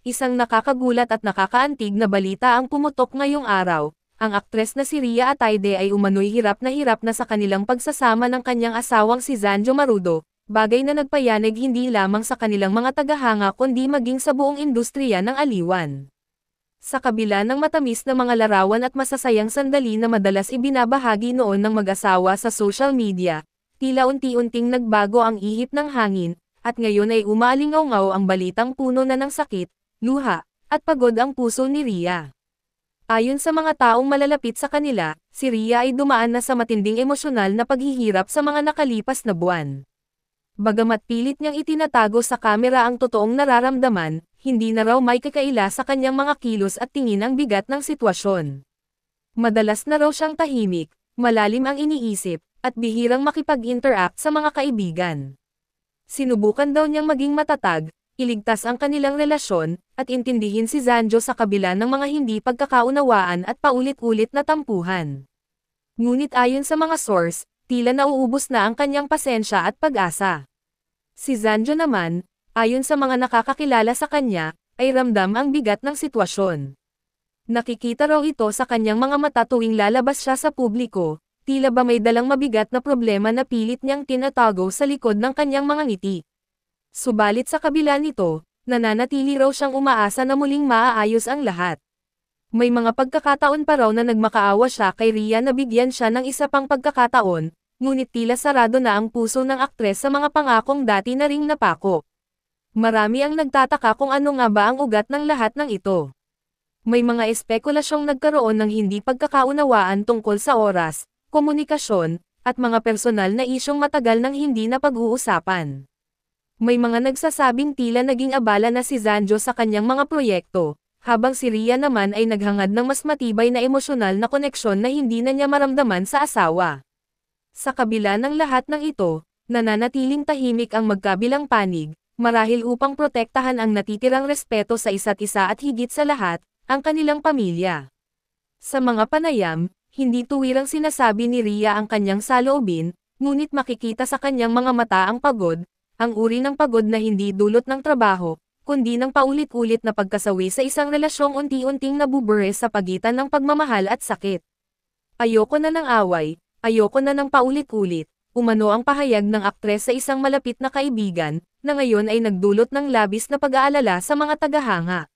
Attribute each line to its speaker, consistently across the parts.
Speaker 1: isang nakakagulat at nakakaantig na balita ang pumutok ngayong araw. Ang aktres na si Rhea Atayde ay umano'y hirap na sa kanilang pagsasama ng kanyang asawang si Zanjo Marudo, bagay na nagpayanig hindi lamang sa kanilang mga tagahanga kundi maging sa buong industriya ng aliwan. Sa kabila ng matamis na mga larawan at masasayang sandali na madalas ibinabahagi noon ng mag-asawa sa social media, tila unti-unting nagbago ang ihip ng hangin, at ngayon ay umalingaw-ngaw ang balitang puno na ng sakit, luha, at pagod ang puso ni Rhea. Ayon sa mga taong malalapit sa kanila, si Rhea ay dumaan na sa matinding emosyonal na paghihirap sa mga nakalipas na buwan. Bagamat pilit niyang itinatago sa kamera ang totoong nararamdaman, hindi na raw may kakaila sa kanyang mga kilos at tingin ang bigat ng sitwasyon. Madalas na raw siyang tahimik, malalim ang iniisip, at bihirang makipag-interact sa mga kaibigan. Sinubukan daw niyang maging matatag, iligtas ang kanilang relasyon, at intindihin si Zanjo sa kabila ng mga hindi pagkakaunawaan at paulit-ulit na tampuhan. Ngunit ayon sa mga source, tila nauubos na ang kanyang pasensya at pag-asa. Si Zanjo naman, ayon sa mga nakakakilala sa kanya, ay ramdam ang bigat ng sitwasyon. Nakikita raw ito sa kanyang mga mata tuwing lalabas siya sa publiko, tila ba may dalang mabigat na problema na pilit niyang tinatago sa likod ng kanyang mga ngiti. Subalit sa kabila nito, nananatili raw siyang umaasa na muling maaayos ang lahat. May mga pagkakataon pa raw na nagmakaawa siya kay Rhea na bigyan siya ng isa pang pagkakataon, ngunit tila sarado na ang puso ng aktres sa mga pangakong dati na ring napako. Marami ang nagtataka kung ano nga ba ang ugat ng lahat ng ito. May mga espekulasyong nagkaroon ng hindi pagkakaunawaan tungkol sa oras, komunikasyon, at mga personal na isyong matagal nang hindi na pag-uusapan. May mga nagsasabing tila naging abala na si Zanjo sa kanyang mga proyekto, habang si Rhea naman ay naghangad ng mas matibay na emosyonal na koneksyon na hindi na niya maramdaman sa asawa. Sa kabila ng lahat ng ito, nananatiling tahimik ang magkabilang panig, marahil upang protektahan ang natitirang respeto sa isa't isa at higit sa lahat, ang kanilang pamilya. Sa mga panayam, hindi tuwirang sinasabi ni Rhea ang kanyang saloobin, ngunit makikita sa kanyang mga mata ang pagod, ang uri ng pagod na hindi dulot ng trabaho, kundi ng paulit-ulit na pagkasawi sa isang relasyong unti-unting nabubure sa pagitan ng pagmamahal at sakit. Ayoko na ng away, ayoko na ng paulit-ulit, umano ang pahayag ng aktres sa isang malapit na kaibigan, na ngayon ay nagdulot ng labis na pag-aalala sa mga tagahanga.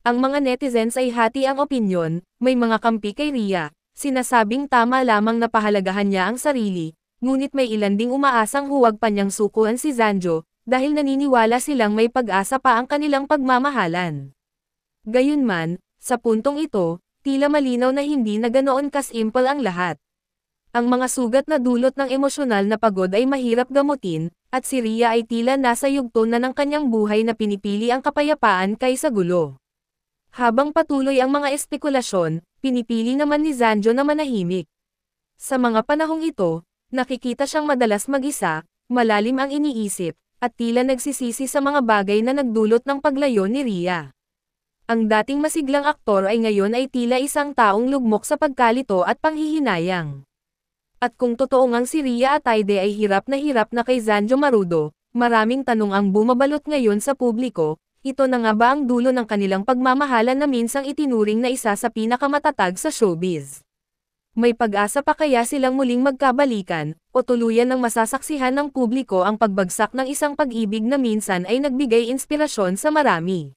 Speaker 1: Ang mga netizens ay hati ang opinyon, may mga kampi kay Rhea, sinasabing tama lamang na pahalagahan niya ang sarili, ngunit may ilan ding umaasang huwag pa niyang sukuan si Zanjo, dahil naniniwala silang may pag-asa pa ang kanilang pagmamahalan. Gayunman, sa puntong ito, tila malinaw na hindi na ganoon kasimple ang lahat. Ang mga sugat na dulot ng emosyonal na pagod ay mahirap gamutin, at si Rhea ay tila nasa yugto na ng kanyang buhay na pinipili ang kapayapaan kaysa gulo. Habang patuloy ang mga espekulasyon, pinipili naman ni Zanjo na manahimik. Sa mga panahong ito, nakikita siyang madalas mag-isa, malalim ang iniisip, at tila nagsisisi sa mga bagay na nagdulot ng paglayo ni Rhea. Ang dating masiglang aktor ay ngayon ay tila isang taong lugmok sa pagkalito at panghihinayang. At kung totoo ngang si Rhea Atayde ay hirap na kay Zanjo Marudo, maraming tanong ang bumabalot ngayon sa publiko, ito na nga ba ang dulo ng kanilang pagmamahalan na minsang itinuring na isa sa pinakamatatag sa showbiz? May pag-asa pa kaya silang muling magkabalikan, o tuluyan ng masasaksihan ng publiko ang pagbagsak ng isang pag-ibig na minsan ay nagbigay inspirasyon sa marami?